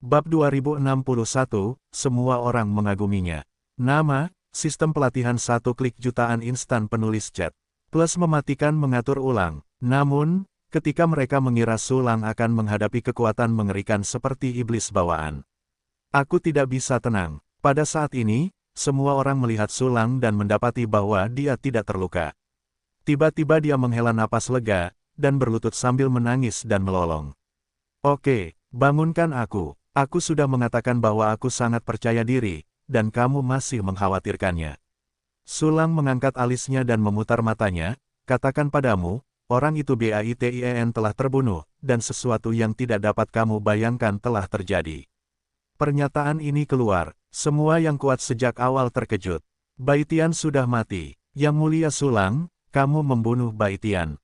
Bab 2061, semua orang mengaguminya. Nama, sistem pelatihan satu klik jutaan instan penulis chat. Plus mematikan mengatur ulang. Namun, ketika mereka mengira Sulang akan menghadapi kekuatan mengerikan seperti iblis bawaan. Aku tidak bisa tenang. Pada saat ini, semua orang melihat Sulang dan mendapati bahwa dia tidak terluka. Tiba-tiba dia menghela napas lega, dan berlutut sambil menangis dan melolong. Oke, bangunkan aku. Aku sudah mengatakan bahwa aku sangat percaya diri, dan kamu masih mengkhawatirkannya. Sulang mengangkat alisnya dan memutar matanya, katakan padamu, orang itu Baitien telah terbunuh, dan sesuatu yang tidak dapat kamu bayangkan telah terjadi. Pernyataan ini keluar, semua yang kuat sejak awal terkejut. Baitian sudah mati. Yang mulia Sulang, kamu membunuh Baitian.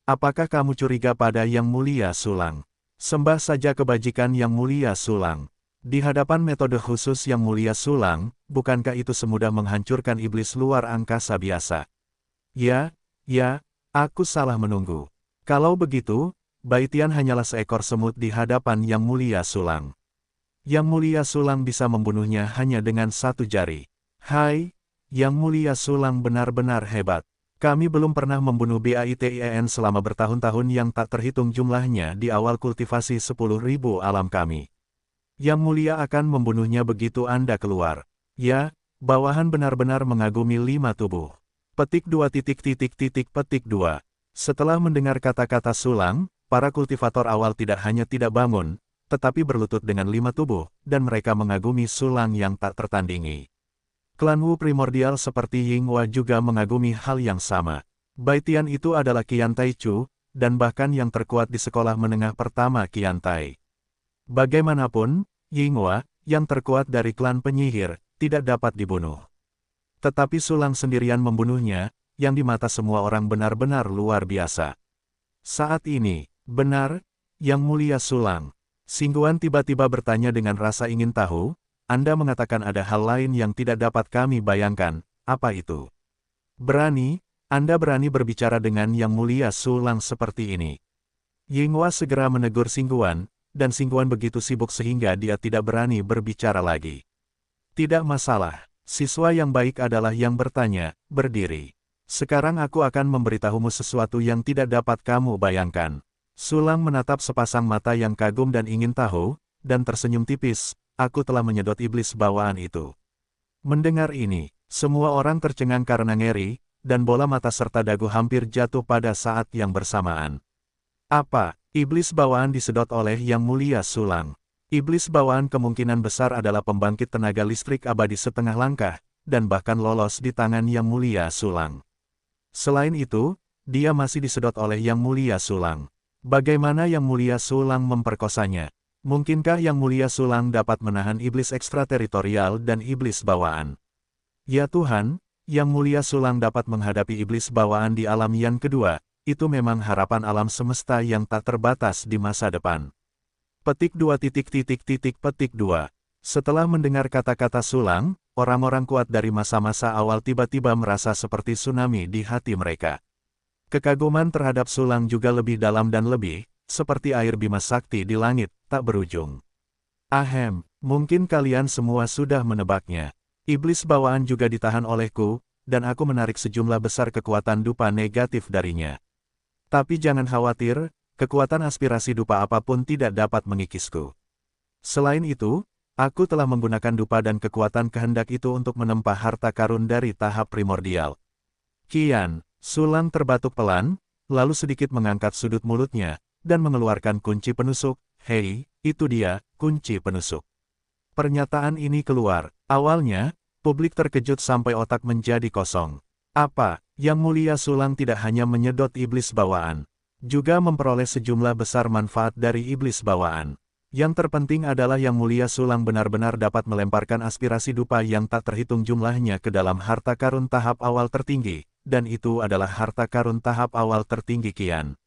Apakah kamu curiga pada Yang mulia Sulang? Sembah saja kebajikan Yang mulia Sulang. Di hadapan metode khusus Yang mulia Sulang, bukankah itu semudah menghancurkan iblis luar angkasa biasa? Ya, aku salah menunggu. Kalau begitu, Baitian hanyalah seekor semut di hadapan Yang mulia Sulang. Yang mulia Sulang bisa membunuhnya hanya dengan satu jari. Hai, Yang mulia Sulang benar-benar hebat. Kami belum pernah membunuh Baitien selama bertahun-tahun yang tak terhitung jumlahnya di awal kultivasi 10.000 alam kami. Yang mulia akan membunuhnya begitu Anda keluar. Ya, bawahan benar-benar mengagumi 5 tubuh. Petik 2. Petik 2. Setelah mendengar kata-kata Sulang, para kultivator awal tidak hanya tidak bangun, tetapi berlutut dengan 5 tubuh, dan mereka mengagumi Sulang yang tak tertandingi. Klan Wu primordial seperti Yinghua juga mengagumi hal yang sama. Baitian itu adalah Qian Tai Chu, dan bahkan yang terkuat di sekolah menengah pertama Qian Tai. Bagaimanapun, Yinghua, yang terkuat dari klan penyihir, tidak dapat dibunuh. Tetapi Sulang sendirian membunuhnya, yang di mata semua orang benar-benar luar biasa. Saat ini, benar, Yang mulia Sulang. Singguan tiba-tiba bertanya dengan rasa ingin tahu, Anda mengatakan ada hal lain yang tidak dapat kami bayangkan, apa itu? Anda berani berbicara dengan Yang mulia Sulang seperti ini. Yinghua segera menegur Singguan, dan Singguan begitu sibuk sehingga dia tidak berani berbicara lagi. Tidak masalah, siswa yang baik adalah yang bertanya, berdiri. Sekarang aku akan memberitahumu sesuatu yang tidak dapat kamu bayangkan. Sulang menatap sepasang mata yang kagum dan ingin tahu, dan tersenyum tipis, aku telah menyedot iblis bawaan itu. Mendengar ini, semua orang tercengang karena ngeri, dan bola mata serta dagu hampir jatuh pada saat yang bersamaan. Apa? Iblis bawaan disedot oleh Yang mulia Sulang. Iblis bawaan kemungkinan besar adalah pembangkit tenaga listrik abadi setengah langkah, dan bahkan lolos di tangan Yang mulia Sulang. Selain itu, dia masih disedot oleh Yang mulia Sulang. Bagaimana Yang mulia Sulang memperkosanya? Mungkinkah Yang mulia Sulang dapat menahan iblis ekstrateritorial dan iblis bawaan? Ya Tuhan, Yang mulia Sulang dapat menghadapi iblis bawaan di alam yang kedua, itu memang harapan alam semesta yang tak terbatas di masa depan. Petik 2. Petik 2. Setelah mendengar kata-kata Sulang, orang-orang kuat dari masa-masa awal tiba-tiba merasa seperti tsunami di hati mereka. Kekaguman terhadap Sulang juga lebih dalam dan lebih, seperti air Bima Sakti di langit, tak berujung. Mungkin kalian semua sudah menebaknya. Iblis bawaan juga ditahan olehku, dan aku menarik sejumlah besar kekuatan dupa negatif darinya. Tapi jangan khawatir, kekuatan aspirasi dupa apapun tidak dapat mengikisku. Selain itu, aku telah menggunakan dupa dan kekuatan kehendak itu untuk menempa harta karun dari tahap primordial. Kian, Sulang terbatuk pelan, lalu sedikit mengangkat sudut mulutnya, dan mengeluarkan kunci penusuk. Hei, itu dia, kunci penusuk. Pernyataan ini keluar. Awalnya, publik terkejut sampai otak menjadi kosong. Apa? Yang mulia Sulang tidak hanya menyedot iblis bawaan, juga memperoleh sejumlah besar manfaat dari iblis bawaan. Yang terpenting adalah Yang mulia Sulang benar-benar dapat melemparkan aspirasi dupa yang tak terhitung jumlahnya ke dalam harta karun tahap awal tertinggi, dan itu adalah harta karun tahap awal tertinggi Qian.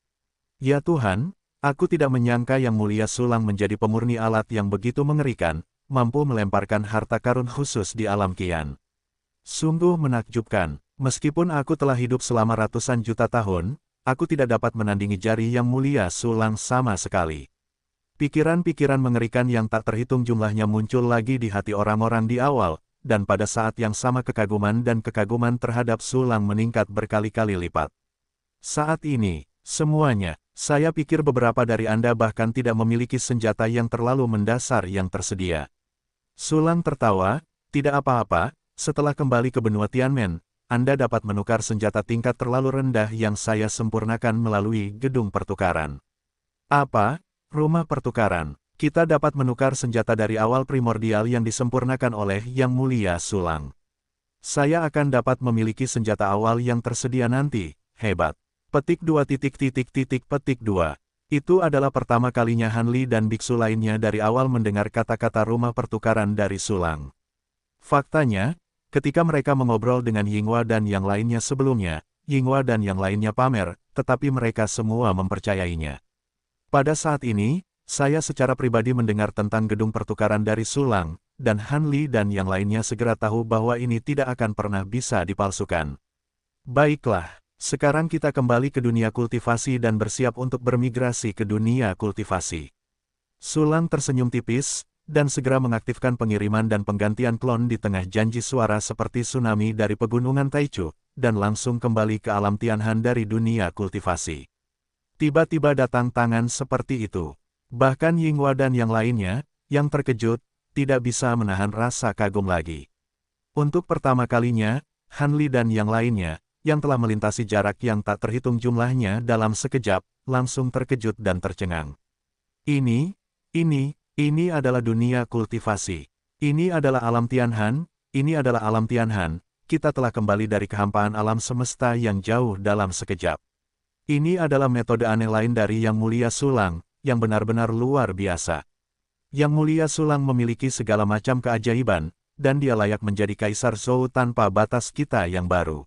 Ya Tuhan, aku tidak menyangka Yang mulia Sulang menjadi pemurni alat yang begitu mengerikan, mampu melemparkan harta karun khusus di alam Qian. Sungguh menakjubkan, meskipun aku telah hidup selama ratusan juta tahun, aku tidak dapat menandingi jari Yang mulia Sulang sama sekali. Pikiran-pikiran mengerikan yang tak terhitung jumlahnya muncul lagi di hati orang-orang di awal, dan pada saat yang sama kekaguman dan kekaguman terhadap Sulang meningkat berkali-kali lipat. Saat ini, semuanya, saya pikir beberapa dari Anda bahkan tidak memiliki senjata yang terlalu mendasar yang tersedia. Sulang tertawa, tidak apa-apa, setelah kembali ke benua Tianmen, Anda dapat menukar senjata tingkat terlalu rendah yang saya sempurnakan melalui gedung pertukaran. Apa? Rumah pertukaran. Kita dapat menukar senjata dari awal primordial yang disempurnakan oleh Yang Mulia Sulang. Saya akan dapat memiliki senjata awal yang tersedia nanti, hebat. Petik 2 petik 2. Itu adalah pertama kalinya Hanli dan biksu lainnya dari awal mendengar kata-kata rumah pertukaran dari Sulang. Faktanya, ketika mereka mengobrol dengan Yinghua dan yang lainnya sebelumnya, Yinghua dan yang lainnya pamer, tetapi mereka semua mempercayainya. Pada saat ini, saya secara pribadi mendengar tentang gedung pertukaran dari Sulang, dan Hanli dan yang lainnya segera tahu bahwa ini tidak akan pernah bisa dipalsukan. Baiklah, sekarang kita kembali ke dunia kultivasi dan bersiap untuk bermigrasi ke dunia kultivasi. Sulang tersenyum tipis, dan segera mengaktifkan pengiriman dan penggantian klon di tengah janji suara seperti tsunami dari pegunungan Taichu, dan langsung kembali ke alam Tianhan dari dunia kultivasi. Tiba-tiba datang tangan seperti itu. Bahkan Yinghua dan yang lainnya, yang terkejut, tidak bisa menahan rasa kagum lagi. Untuk pertama kalinya, Hanli dan yang lainnya, yang telah melintasi jarak yang tak terhitung jumlahnya dalam sekejap, langsung terkejut dan tercengang. Ini adalah dunia kultivasi. Ini adalah alam Tianhan, kita telah kembali dari kehampaan alam semesta yang jauh dalam sekejap. Ini adalah metode aneh lain dari Yang Mulia Sulang, yang benar-benar luar biasa. Yang Mulia Sulang memiliki segala macam keajaiban, dan dia layak menjadi Kaisar Zhou tanpa batas kita yang baru.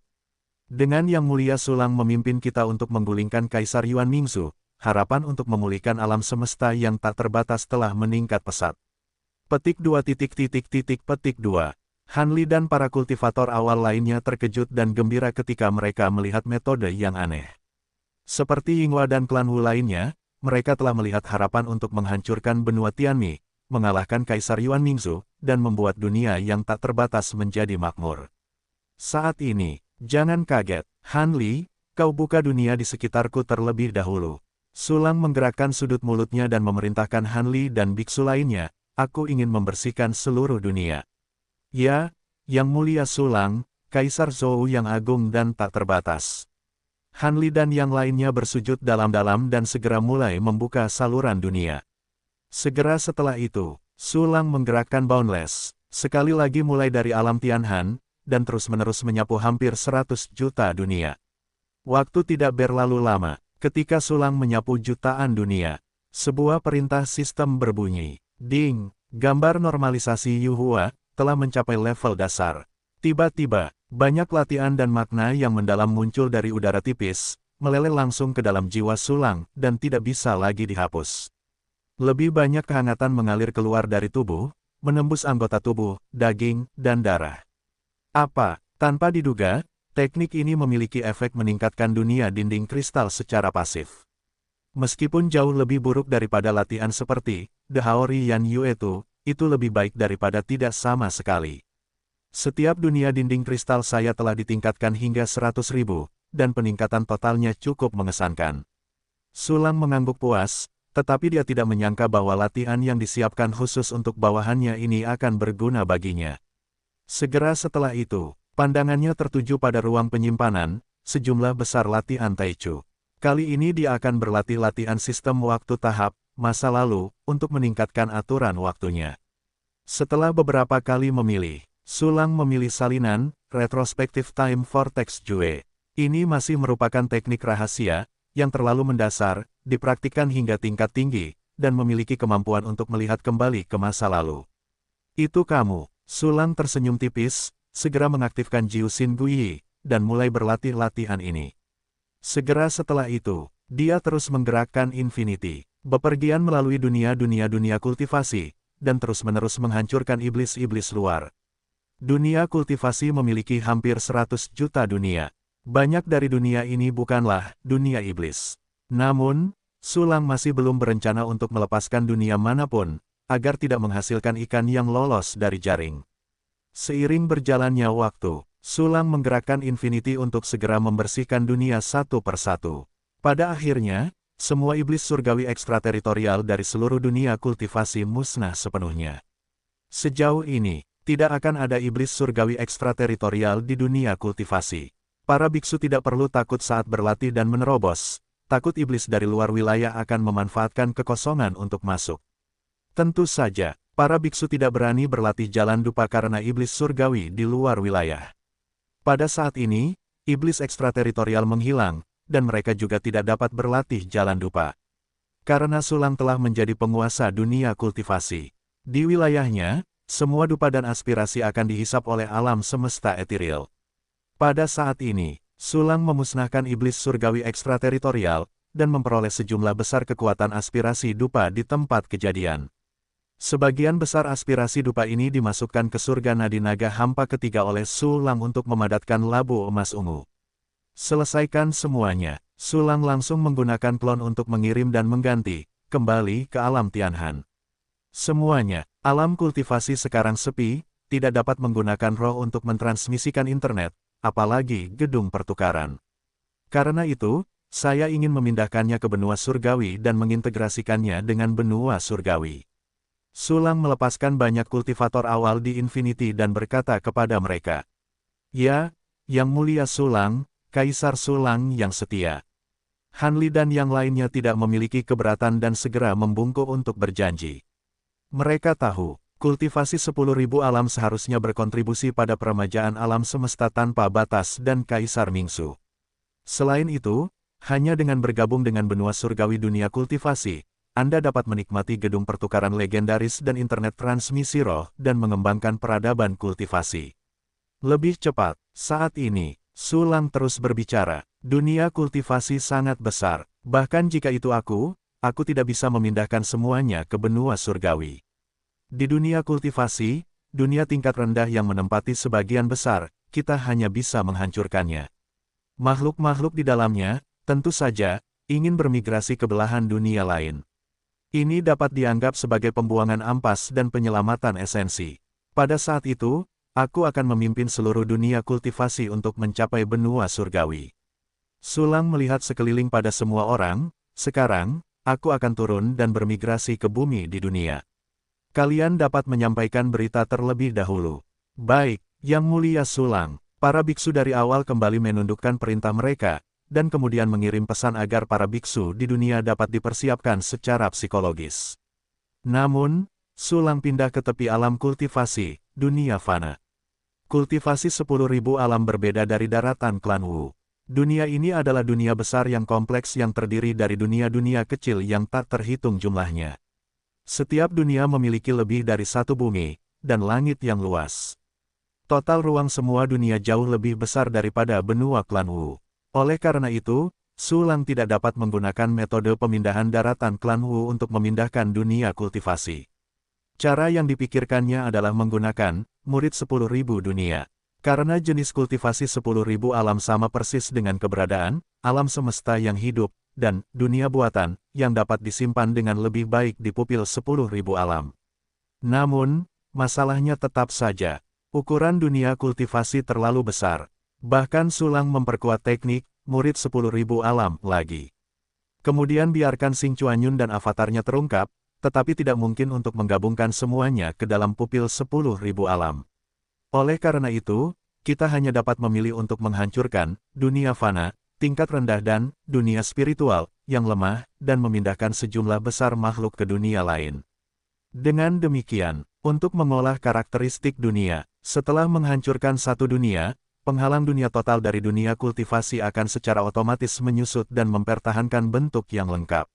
Dengan Yang Mulia Sulang memimpin kita untuk menggulingkan Kaisar Yuan Mingzu, harapan untuk memulihkan alam semesta yang tak terbatas telah meningkat pesat. Petik 2 petik 2. Hanli dan para kultivator awal lainnya terkejut dan gembira ketika mereka melihat metode yang aneh. Seperti Yinghua dan klan Wu lainnya, mereka telah melihat harapan untuk menghancurkan benua Tianmi, mengalahkan Kaisar Yuan Mingzu, dan membuat dunia yang tak terbatas menjadi makmur. Saat ini, jangan kaget, Hanli, kau buka dunia di sekitarku terlebih dahulu. Sulang menggerakkan sudut mulutnya dan memerintahkan Hanli dan biksu lainnya, aku ingin membersihkan seluruh dunia. Ya, Yang Mulia Sulang, Kaisar Zhou yang agung dan tak terbatas. Hanli dan yang lainnya bersujud dalam-dalam dan segera mulai membuka saluran dunia. Segera setelah itu, Sulang menggerakkan Boundless, sekali lagi mulai dari alam Tianhan, dan terus-menerus menyapu hampir 100 juta dunia. Waktu tidak berlalu lama, ketika Sulang menyapu jutaan dunia, sebuah perintah sistem berbunyi. Ding, gambar normalisasi Yuhua telah mencapai level dasar. Tiba-tiba, banyak latihan dan makna yang mendalam muncul dari udara tipis, meleleh langsung ke dalam jiwa Sulang, dan tidak bisa lagi dihapus. Lebih banyak kehangatan mengalir keluar dari tubuh, menembus anggota tubuh, daging, dan darah. Apa? Tanpa diduga, teknik ini memiliki efek meningkatkan dunia dinding kristal secara pasif. Meskipun jauh lebih buruk daripada latihan seperti The Haori Yan Yu itu lebih baik daripada tidak sama sekali. Setiap dunia dinding kristal saya telah ditingkatkan hingga 100.000, dan peningkatan totalnya cukup mengesankan. Sulang mengangguk puas, tetapi dia tidak menyangka bahwa latihan yang disiapkan khusus untuk bawahannya ini akan berguna baginya. Segera setelah itu, pandangannya tertuju pada ruang penyimpanan, sejumlah besar latihan Taichu. Kali ini dia akan berlatih latihan sistem waktu tahap, masa lalu, untuk meningkatkan aturan waktunya. Setelah beberapa kali memilih, Sulang memilih salinan, Retrospective Time Vortex Jue. Ini masih merupakan teknik rahasia, yang terlalu mendasar, dipraktikkan hingga tingkat tinggi, dan memiliki kemampuan untuk melihat kembali ke masa lalu. Itu kamu, Sulang tersenyum tipis, segera mengaktifkan Jiu Xin Guyi, dan mulai berlatih latihan ini. Segera setelah itu, dia terus menggerakkan Infinity, bepergian melalui dunia-dunia kultivasi, dan terus-menerus menghancurkan iblis-iblis luar. Dunia kultivasi memiliki hampir 100 juta dunia. Banyak dari dunia ini bukanlah dunia iblis. Namun, Sulang masih belum berencana untuk melepaskan dunia manapun, agar tidak menghasilkan ikan yang lolos dari jaring. Seiring berjalannya waktu, Sulang menggerakkan Infinity untuk segera membersihkan dunia satu persatu. Pada akhirnya, semua iblis surgawi ekstrateritorial dari seluruh dunia kultivasi musnah sepenuhnya. Sejauh ini, tidak akan ada iblis surgawi ekstrateritorial di dunia kultivasi. Para biksu tidak perlu takut saat berlatih dan menerobos, takut iblis dari luar wilayah akan memanfaatkan kekosongan untuk masuk. Tentu saja, para biksu tidak berani berlatih jalan dupa karena iblis surgawi di luar wilayah. Pada saat ini, iblis ekstrateritorial menghilang, dan mereka juga tidak dapat berlatih jalan dupa. Karena Sulang telah menjadi penguasa dunia kultivasi. Di wilayahnya, semua dupa dan aspirasi akan dihisap oleh alam semesta etiril. Pada saat ini, Sulang memusnahkan iblis surgawi ekstrateritorial, dan memperoleh sejumlah besar kekuatan aspirasi dupa di tempat kejadian. Sebagian besar aspirasi dupa ini dimasukkan ke surga nadi naga hampa ketiga oleh Sulang untuk memadatkan labu emas ungu. Selesaikan semuanya, Sulang langsung menggunakan klon untuk mengirim dan mengganti, kembali ke alam Tianhan. Semuanya, alam kultivasi sekarang sepi, tidak dapat menggunakan roh untuk mentransmisikan internet, apalagi gedung pertukaran. Karena itu, saya ingin memindahkannya ke benua surgawi dan mengintegrasikannya dengan benua surgawi. Sulang melepaskan banyak kultivator awal di Infinity dan berkata kepada mereka, "Ya, Yang Mulia Sulang, Kaisar Sulang yang setia." Hanli dan yang lainnya tidak memiliki keberatan dan segera membungkuk untuk berjanji. Mereka tahu, kultivasi 10.000 alam seharusnya berkontribusi pada peremajaan alam semesta tanpa batas dan Kaisar Mingsu. Selain itu, hanya dengan bergabung dengan benua surgawi dunia kultivasi, Anda dapat menikmati gedung pertukaran legendaris dan internet transmisi roh dan mengembangkan peradaban kultivasi. Lebih cepat, saat ini, Sulang terus berbicara, dunia kultivasi sangat besar, bahkan jika itu aku tidak bisa memindahkan semuanya ke benua surgawi. Di dunia kultivasi, dunia tingkat rendah yang menempati sebagian besar, kita hanya bisa menghancurkannya. Makhluk-makhluk di dalamnya, tentu saja, ingin bermigrasi ke belahan dunia lain. Ini dapat dianggap sebagai pembuangan ampas dan penyelamatan esensi. Pada saat itu, aku akan memimpin seluruh dunia kultivasi untuk mencapai benua surgawi. Sulang melihat sekeliling pada semua orang, sekarang, aku akan turun dan bermigrasi ke bumi di dunia. Kalian dapat menyampaikan berita terlebih dahulu. Baik, Yang Mulia Sulang, para biksu dari awal kembali menundukkan perintah mereka, dan kemudian mengirim pesan agar para biksu di dunia dapat dipersiapkan secara psikologis. Namun, Sulang pindah ke tepi alam kultivasi, dunia fana. Kultivasi 10.000 alam berbeda dari daratan klan Wu. Dunia ini adalah dunia besar yang kompleks yang terdiri dari dunia-dunia kecil yang tak terhitung jumlahnya. Setiap dunia memiliki lebih dari satu bumi, dan langit yang luas. Total ruang semua dunia jauh lebih besar daripada benua klan Wu. Oleh karena itu, Sulang tidak dapat menggunakan metode pemindahan daratan klan Wu untuk memindahkan dunia kultivasi. Cara yang dipikirkannya adalah menggunakan murid 10.000 dunia. Karena jenis kultivasi 10.000 alam sama persis dengan keberadaan, alam semesta yang hidup, dan dunia buatan, yang dapat disimpan dengan lebih baik di pupil 10.000 alam. Namun, masalahnya tetap saja, ukuran dunia kultivasi terlalu besar. Bahkan Sulang memperkuat teknik, murid 10.000 alam lagi. Kemudian biarkan Xing Chuanyun dan avatarnya terungkap, tetapi tidak mungkin untuk menggabungkan semuanya ke dalam pupil 10.000 alam. Oleh karena itu, kita hanya dapat memilih untuk menghancurkan dunia fana, tingkat rendah dan dunia spiritual, yang lemah, dan memindahkan sejumlah besar makhluk ke dunia lain. Dengan demikian, untuk mengolah karakteristik dunia, setelah menghancurkan satu dunia, penghalang dunia total dari dunia kultivasi akan secara otomatis menyusut dan mempertahankan bentuk yang lengkap.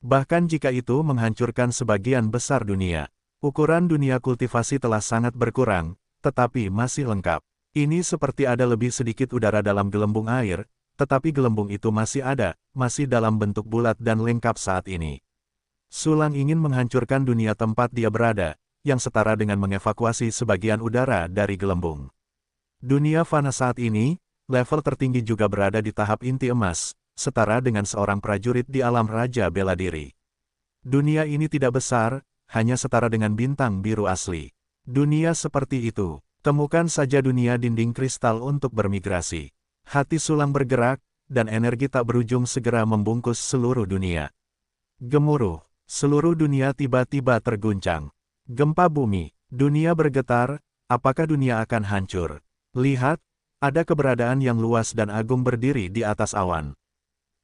Bahkan jika itu menghancurkan sebagian besar dunia, ukuran dunia kultivasi telah sangat berkurang, tetapi masih lengkap. Ini seperti ada lebih sedikit udara dalam gelembung air, tetapi gelembung itu masih ada, masih dalam bentuk bulat dan lengkap saat ini. Sulang ingin menghancurkan dunia tempat dia berada, yang setara dengan mengevakuasi sebagian udara dari gelembung. Dunia fana saat ini, level tertinggi juga berada di tahap inti emas, setara dengan seorang prajurit di alam raja bela diri. Dunia ini tidak besar, hanya setara dengan bintang biru asli. Dunia seperti itu, temukan saja dunia dinding kristal untuk bermigrasi. Hati Sulang bergerak, dan energi tak berujung segera membungkus seluruh dunia. Gemuruh, seluruh dunia tiba-tiba terguncang. Gempa bumi, dunia bergetar, apakah dunia akan hancur? Lihat, ada keberadaan yang luas dan agung berdiri di atas awan.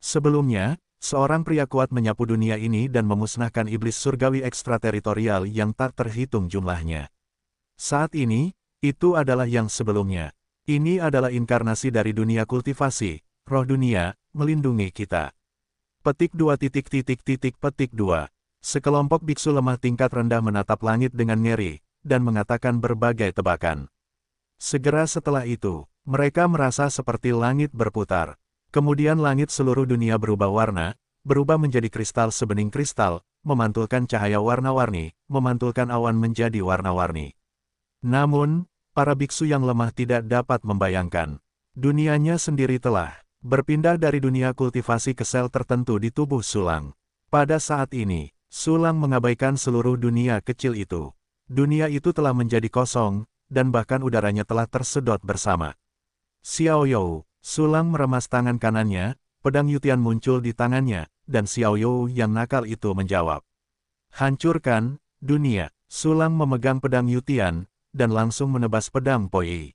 Sebelumnya, seorang pria kuat menyapu dunia ini dan memusnahkan iblis surgawi ekstrateritorial yang tak terhitung jumlahnya. Saat ini, itu adalah yang sebelumnya. Ini adalah inkarnasi dari dunia kultivasi, roh dunia, melindungi kita. Petik 2 petik 2. Sekelompok biksu lemah tingkat rendah menatap langit dengan ngeri, dan mengatakan berbagai tebakan. Segera setelah itu, mereka merasa seperti langit berputar. Kemudian langit seluruh dunia berubah warna, berubah menjadi kristal sebening kristal, memantulkan cahaya warna-warni, memantulkan awan menjadi warna-warni. Namun, para biksu yang lemah tidak dapat membayangkan. Dunianya sendiri telah berpindah dari dunia kultivasi ke sel tertentu di tubuh Sulang. Pada saat ini, Sulang mengabaikan seluruh dunia kecil itu. Dunia itu telah menjadi kosong, dan bahkan udaranya telah tersedot bersama. Xiaoyou, Sulang meremas tangan kanannya, pedang Yutian muncul di tangannya, dan Xiaoyou yang nakal itu menjawab. Hancurkan, dunia. Sulang memegang pedang Yutian, dan langsung menebas pedang Poi.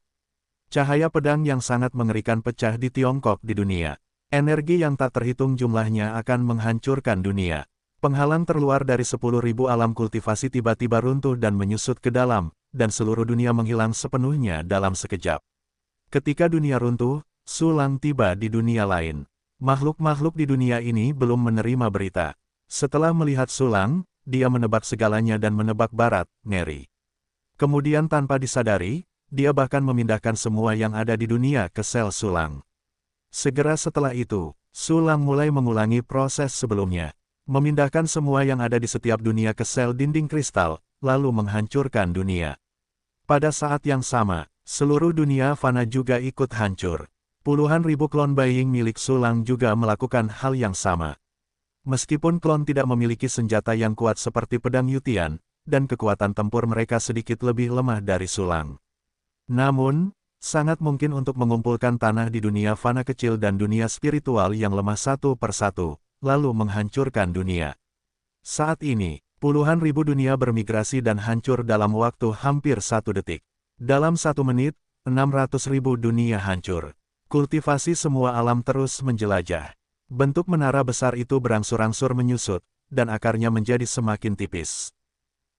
Cahaya pedang yang sangat mengerikan pecah di Tiongkok di dunia. Energi yang tak terhitung jumlahnya akan menghancurkan dunia. Penghalang terluar dari 10.000 alam kultivasi tiba-tiba runtuh dan menyusut ke dalam, dan seluruh dunia menghilang sepenuhnya dalam sekejap. Ketika dunia runtuh, Sulang tiba di dunia lain. Makhluk-makhluk di dunia ini belum menerima berita. Setelah melihat Sulang, dia menebak segalanya dan menebak barat, ngeri. Kemudian tanpa disadari, dia bahkan memindahkan semua yang ada di dunia ke sel Sulang. Segera setelah itu, Sulang mulai mengulangi proses sebelumnya. Memindahkan semua yang ada di setiap dunia ke sel dinding kristal, lalu menghancurkan dunia. Pada saat yang sama, seluruh dunia fana juga ikut hancur. Puluhan ribu klon Beiying milik Sulang juga melakukan hal yang sama. Meskipun klon tidak memiliki senjata yang kuat seperti pedang Yutian, dan kekuatan tempur mereka sedikit lebih lemah dari Sulang. Namun, sangat mungkin untuk mengumpulkan tanah di dunia fana kecil dan dunia spiritual yang lemah satu persatu, lalu menghancurkan dunia. Saat ini, puluhan ribu dunia bermigrasi dan hancur dalam waktu hampir 1 detik. Dalam 1 menit, 600.000 dunia hancur. Kultivasi semua alam terus menjelajah. Bentuk menara besar itu berangsur-angsur menyusut, dan akarnya menjadi semakin tipis.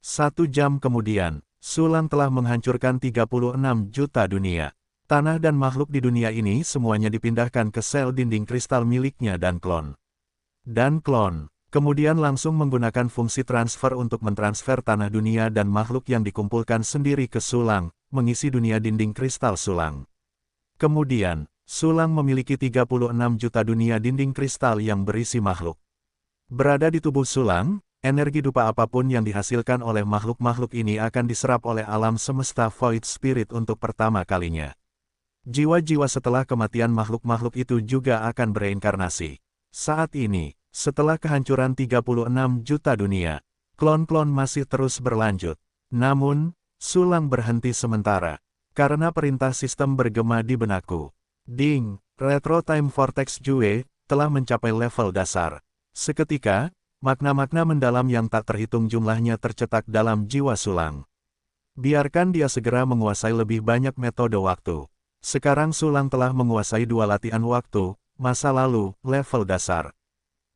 1 jam kemudian, Sulang telah menghancurkan 36 juta dunia. Tanah dan makhluk di dunia ini semuanya dipindahkan ke sel dinding kristal miliknya dan klon. Kemudian langsung menggunakan fungsi transfer untuk mentransfer tanah dunia dan makhluk yang dikumpulkan sendiri ke Sulang, mengisi dunia dinding kristal Sulang. Kemudian, Sulang memiliki 36 juta dunia dinding kristal yang berisi makhluk. Berada di tubuh Sulang, energi dupa apapun yang dihasilkan oleh makhluk-makhluk ini akan diserap oleh alam semesta Void Spirit untuk pertama kalinya. Jiwa-jiwa setelah kematian makhluk-makhluk itu juga akan bereinkarnasi. Saat ini, setelah kehancuran 36 juta dunia, klon-klon masih terus berlanjut. Namun, Sulang berhenti sementara, karena perintah sistem bergema di benakku. Ding, Retro Time Vortex Jue telah mencapai level dasar. Seketika, makna-makna mendalam yang tak terhitung jumlahnya tercetak dalam jiwa Sulang. Biarkan dia segera menguasai lebih banyak metode waktu. Sekarang Sulang telah menguasai 2 latihan waktu, masa lalu, level dasar.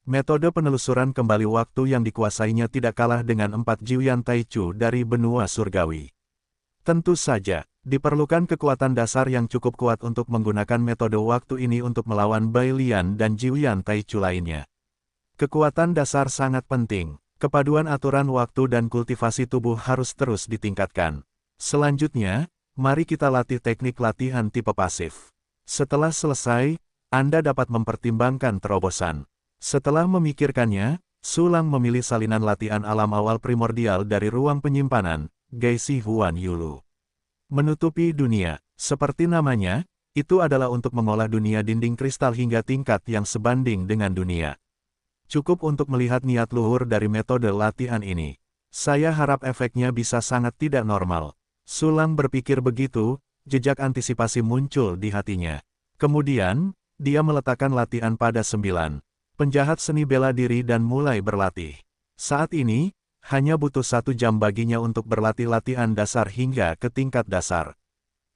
Metode penelusuran kembali waktu yang dikuasainya tidak kalah dengan 4 Jiuyan Taichu dari benua surgawi. Tentu saja, diperlukan kekuatan dasar yang cukup kuat untuk menggunakan metode waktu ini untuk melawan Bai Lian dan Jiuyan Taichu lainnya. Kekuatan dasar sangat penting. Kepaduan aturan waktu dan kultivasi tubuh harus terus ditingkatkan. Selanjutnya, mari kita latih teknik latihan tipe pasif. Setelah selesai, Anda dapat mempertimbangkan terobosan. Setelah memikirkannya, Sulang memilih salinan latihan alam awal primordial dari ruang penyimpanan, Geisi Huan Yulu. Menutupi dunia, seperti namanya, Itu adalah untuk mengolah dunia dinding kristal hingga tingkat yang sebanding dengan dunia. Cukup untuk melihat niat luhur dari metode latihan ini. Saya harap efeknya bisa sangat tidak normal. Sulang berpikir begitu, jejak antisipasi muncul di hatinya. Kemudian, dia meletakkan latihan pada 9 penjahat seni bela diri dan mulai berlatih. Saat ini, hanya butuh 1 jam baginya untuk berlatih latihan dasar hingga ke tingkat dasar.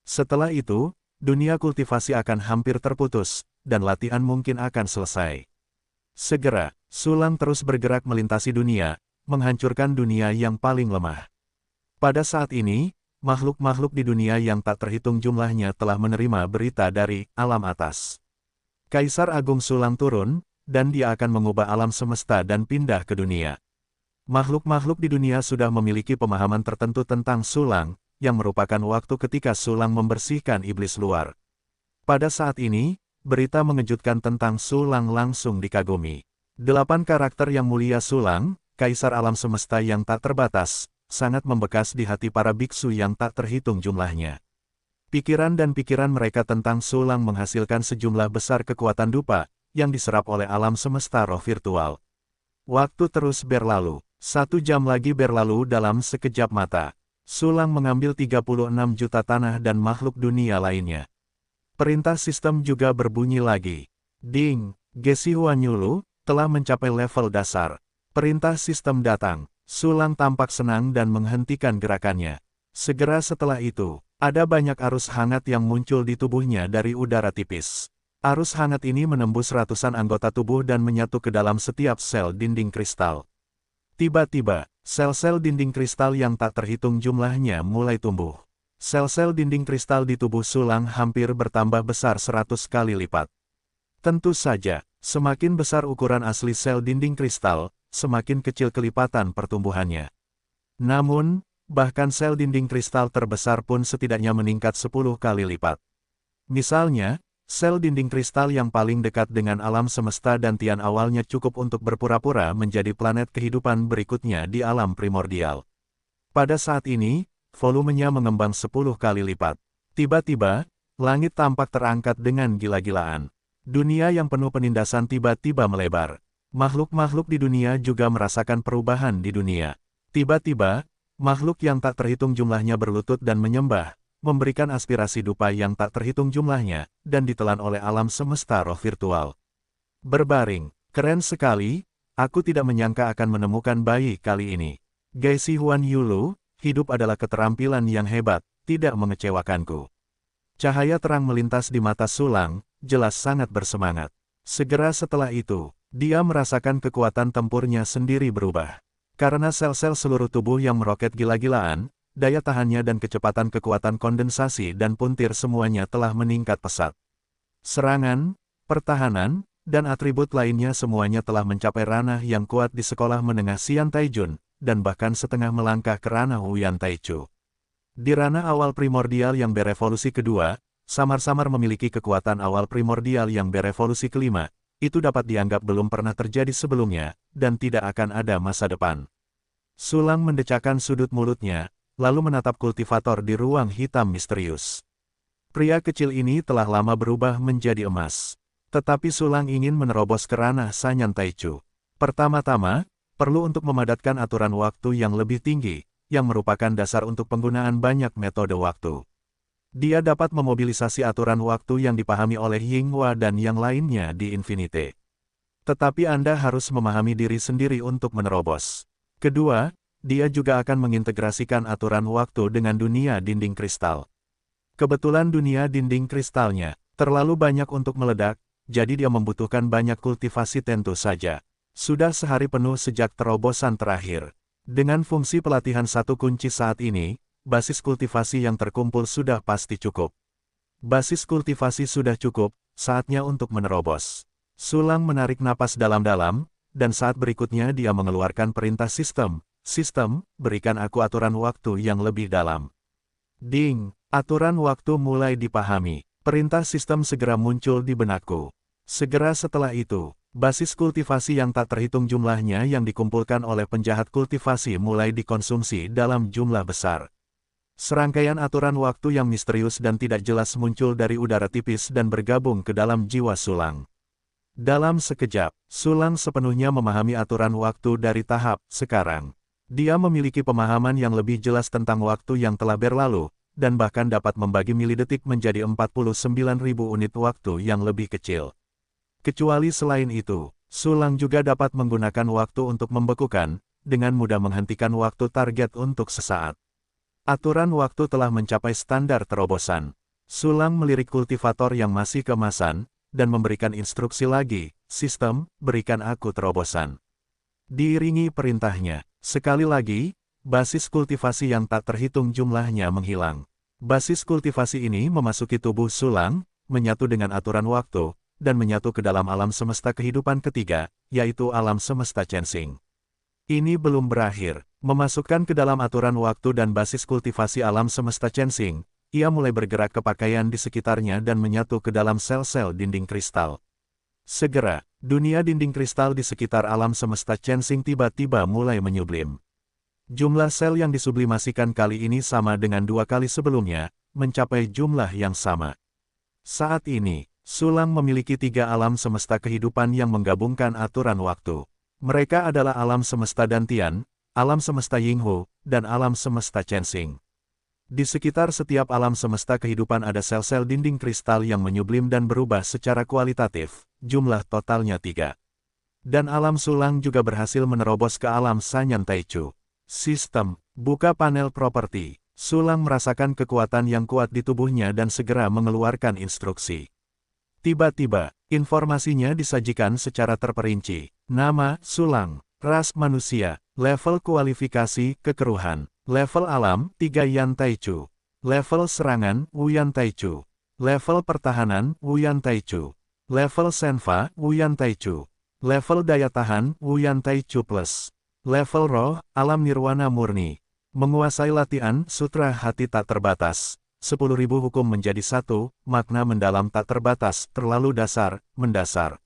Setelah itu, dunia kultivasi akan hampir terputus, dan latihan mungkin akan selesai. Segera, Sulang terus bergerak melintasi dunia, menghancurkan dunia yang paling lemah. Pada saat ini, makhluk-makhluk di dunia yang tak terhitung jumlahnya telah menerima berita dari alam atas. Kaisar Agung Sulang turun, dan dia akan mengubah alam semesta dan pindah ke dunia. Makhluk-makhluk di dunia sudah memiliki pemahaman tertentu tentang Sulang, yang merupakan waktu ketika Sulang membersihkan iblis luar. Pada saat ini, berita mengejutkan tentang Sulang langsung dikagumi. 8 karakter yang mulia Sulang, Kaisar alam semesta yang tak terbatas, sangat membekas di hati para biksu yang tak terhitung jumlahnya. Pikiran dan pikiran mereka tentang Sulang menghasilkan sejumlah besar kekuatan dupa, yang diserap oleh alam semesta roh virtual. Waktu terus berlalu. 1 jam lagi berlalu dalam sekejap mata. Sulang mengambil 36 juta tanah dan makhluk dunia lainnya. Perintah sistem juga berbunyi lagi. Ding, Gesi Huanyulu telah mencapai level dasar. Perintah sistem datang. Sulang tampak senang dan menghentikan gerakannya. Segera setelah itu, ada banyak arus hangat yang muncul di tubuhnya dari udara tipis. Arus hangat ini menembus ratusan anggota tubuh dan menyatu ke dalam setiap sel dinding kristal. Tiba-tiba, sel-sel dinding kristal yang tak terhitung jumlahnya mulai tumbuh. Sel-sel dinding kristal di tubuh Sulang hampir bertambah besar 100 kali lipat. Tentu saja, semakin besar ukuran asli sel dinding kristal, semakin kecil kelipatan pertumbuhannya. Namun, bahkan sel dinding kristal terbesar pun setidaknya meningkat 10 kali lipat. Misalnya, sel dinding kristal yang paling dekat dengan alam semesta dan Tian awalnya cukup untuk berpura-pura menjadi planet kehidupan berikutnya di alam primordial. Pada saat ini, volumenya mengembang 10 kali lipat. Tiba-tiba, langit tampak terangkat dengan gila-gilaan. Dunia yang penuh penindasan tiba-tiba melebar. Makhluk-makhluk di dunia juga merasakan perubahan di dunia. Tiba-tiba, makhluk yang tak terhitung jumlahnya berlutut dan menyembah, memberikan aspirasi dupa yang tak terhitung jumlahnya, dan ditelan oleh alam semesta roh virtual. Berbaring, keren sekali, aku tidak menyangka akan menemukan bayi kali ini. Gesi Huanyulu, hidup adalah keterampilan yang hebat, tidak mengecewakanku. Cahaya terang melintas di mata Sulang, jelas sangat bersemangat. Segera setelah itu, dia merasakan kekuatan tempurnya sendiri berubah. Karena sel-sel seluruh tubuh yang meroket gila-gilaan, daya tahannya dan kecepatan kekuatan kondensasi dan puntir semuanya telah meningkat pesat. Serangan, pertahanan, dan atribut lainnya semuanya telah mencapai ranah yang kuat di sekolah menengah Xian Taijun, dan bahkan setengah melangkah ke ranah Huyan Taichu. Di ranah awal primordial yang berevolusi kedua, samar-samar memiliki kekuatan awal primordial yang berevolusi kelima, itu dapat dianggap belum pernah terjadi sebelumnya, dan tidak akan ada masa depan. Sulang mendecakkan sudut mulutnya, lalu menatap kultivator di ruang hitam misterius. Pria kecil ini telah lama berubah menjadi emas. Tetapi Sulang ingin menerobos ke ranah Sanyan Taichu. Pertama-tama, perlu untuk memadatkan aturan waktu yang lebih tinggi, yang merupakan dasar untuk penggunaan banyak metode waktu. Dia dapat memobilisasi aturan waktu yang dipahami oleh Yinghua dan yang lainnya di Infinite. Tetapi Anda harus memahami diri sendiri untuk menerobos. Kedua, dia juga akan mengintegrasikan aturan waktu dengan dunia dinding kristal. Kebetulan dunia dinding kristalnya terlalu banyak untuk meledak, jadi dia membutuhkan banyak kultivasi tentu saja. Sudah sehari penuh sejak terobosan terakhir. Dengan fungsi pelatihan satu kunci saat ini, basis kultivasi yang terkumpul sudah pasti cukup. Basis kultivasi sudah cukup, saatnya untuk menerobos. Sulang menarik napas dalam-dalam, dan saat berikutnya dia mengeluarkan perintah sistem. Sistem, berikan aku aturan waktu yang lebih dalam. Ding, aturan waktu mulai dipahami. Perintah sistem segera muncul di benakku. Segera setelah itu, basis kultivasi yang tak terhitung jumlahnya yang dikumpulkan oleh penjahat kultivasi mulai dikonsumsi dalam jumlah besar. Serangkaian aturan waktu yang misterius dan tidak jelas muncul dari udara tipis dan bergabung ke dalam jiwa Sulang. Dalam sekejap, Sulang sepenuhnya memahami aturan waktu dari tahap sekarang. Dia memiliki pemahaman yang lebih jelas tentang waktu yang telah berlalu, dan bahkan dapat membagi milidetik menjadi 49.000 unit waktu yang lebih kecil. Kecuali selain itu, Sulang juga dapat menggunakan waktu untuk membekukan, dengan mudah menghentikan waktu target untuk sesaat. Aturan waktu telah mencapai standar terobosan. Sulang melirik kultivator yang masih keemasan, dan memberikan instruksi lagi, sistem, berikan aku terobosan. Diiringi perintahnya, sekali lagi, basis kultivasi yang tak terhitung jumlahnya menghilang. Basis kultivasi ini memasuki tubuh Sulang, menyatu dengan aturan waktu, dan menyatu ke dalam alam semesta kehidupan ketiga, yaitu alam semesta Chensing. Ini belum berakhir. Memasukkan ke dalam aturan waktu dan basis kultivasi alam semesta Chensing, ia mulai bergerak ke pakaian di sekitarnya dan menyatu ke dalam sel-sel dinding kristal. Segera, dunia dinding kristal di sekitar alam semesta Chensing tiba-tiba mulai menyublim. Jumlah sel yang disublimasikan kali ini sama dengan 2 kali sebelumnya, mencapai jumlah yang sama. Saat ini, Sulang memiliki 3 alam semesta kehidupan yang menggabungkan aturan waktu. Mereka adalah alam semesta Dantian, alam semesta Yinghu, dan alam semesta Chensing. Di sekitar setiap alam semesta kehidupan ada sel-sel dinding kristal yang menyublim dan berubah secara kualitatif, jumlah totalnya 3. Dan alam Sulang juga berhasil menerobos ke alam Sanyan Taichu. Sistem, buka panel properti. Sulang merasakan kekuatan yang kuat di tubuhnya dan segera mengeluarkan instruksi. Tiba-tiba, informasinya disajikan secara terperinci. Nama, Sulang. Ras manusia, level kualifikasi, kekeruhan, level alam, 3 Yan Taichu, level serangan, Wu Yan Taichu, level pertahanan, Wu Yan Taichu, level senfa, Wu Yan Taichu, level daya tahan, Wu Yan Taichu plus, level roh, alam nirwana murni, menguasai latihan, sutra hati tak terbatas, 10.000 hukum menjadi 1, makna mendalam tak terbatas, terlalu dasar, mendasar.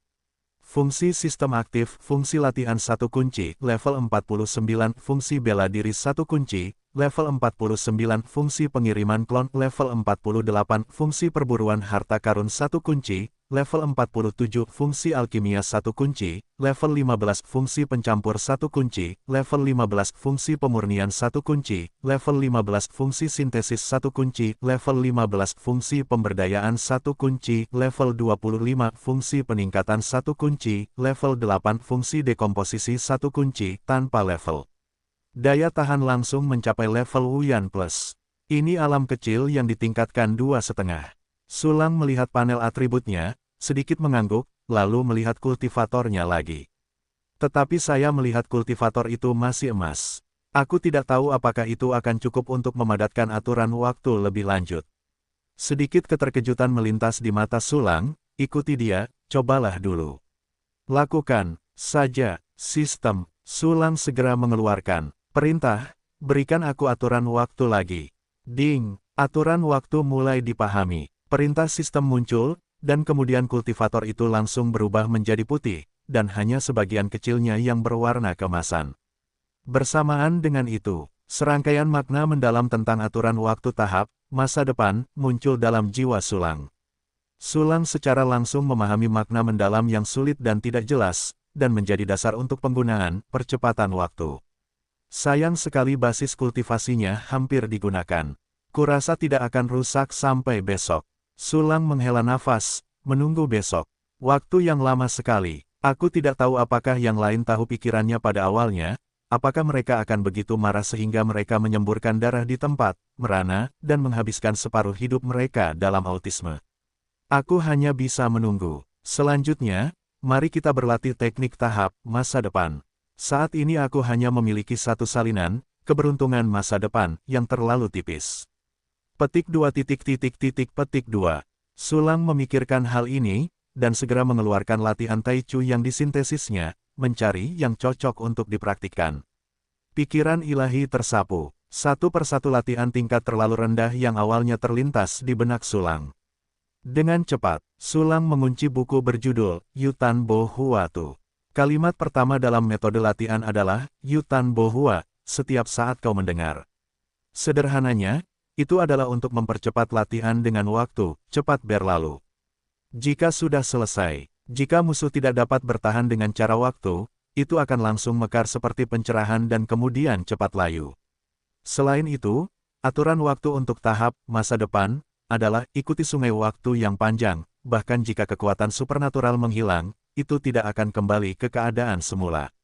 Fungsi sistem aktif, fungsi latihan 1 kunci, level 49, fungsi bela diri 1 kunci, level 49, fungsi pengiriman klon, level 48, fungsi perburuan harta karun 1 kunci, level 47, fungsi alkimia 1 kunci, level 15, fungsi pencampur 1 kunci, level 15, fungsi pemurnian 1 kunci, level 15, fungsi sintesis 1 kunci, level 15, fungsi pemberdayaan 1 kunci, level 25, fungsi peningkatan 1 kunci, level 8, fungsi dekomposisi 1 kunci, tanpa level. Daya tahan langsung mencapai level Wuyan plus. Ini alam kecil yang ditingkatkan 2,5. Sulang melihat panel atributnya, sedikit mengangguk, lalu melihat kultivatornya lagi. Tetapi saya melihat kultivator itu masih emas. Aku tidak tahu apakah itu akan cukup untuk memadatkan aturan waktu lebih lanjut. Sedikit keterkejutan melintas di mata Sulang, ikuti dia, cobalah dulu. Lakukan saja, sistem. Sulang segera mengeluarkan perintah, berikan aku aturan waktu lagi. Ding, aturan waktu mulai dipahami. Perintah sistem muncul, dan kemudian kultivator itu langsung berubah menjadi putih, dan hanya sebagian kecilnya yang berwarna keemasan. Bersamaan dengan itu, serangkaian makna mendalam tentang aturan waktu tahap, masa depan, muncul dalam jiwa Sulang. Sulang secara langsung memahami makna mendalam yang sulit dan tidak jelas, dan menjadi dasar untuk penggunaan, percepatan waktu. Sayang sekali basis kultivasinya hampir digunakan. Kurasa tidak akan rusak sampai besok. Sulang menghela nafas, menunggu besok. Waktu yang lama sekali. Aku tidak tahu apakah yang lain tahu pikirannya pada awalnya, apakah mereka akan begitu marah sehingga mereka menyemburkan darah di tempat, merana, dan menghabiskan separuh hidup mereka dalam autisme. Aku hanya bisa menunggu. Selanjutnya, mari kita berlatih teknik tahap, masa depan. Saat ini aku hanya memiliki satu salinan, keberuntungan masa depan, yang terlalu tipis. Petik 2 petik 2. Sulang memikirkan hal ini, dan segera mengeluarkan latihan Taichu yang disintesisnya, mencari yang cocok untuk dipraktikkan. Pikiran ilahi tersapu. Satu persatu latihan tingkat terlalu rendah yang awalnya terlintas di benak Sulang. Dengan cepat, Sulang mengunci buku berjudul, Yutan Bo Hua Tu. Kalimat pertama dalam metode latihan adalah, Yutan Bo Hua, setiap saat kau mendengar. Sederhananya, itu adalah untuk mempercepat latihan dengan waktu cepat berlalu. Jika sudah selesai, jika musuh tidak dapat bertahan dengan cara waktu, itu akan langsung mekar seperti pencerahan dan kemudian cepat layu. Selain itu, aturan waktu untuk tahap masa depan adalah ikuti sungai waktu yang panjang, bahkan jika kekuatan supernatural menghilang, itu tidak akan kembali ke keadaan semula.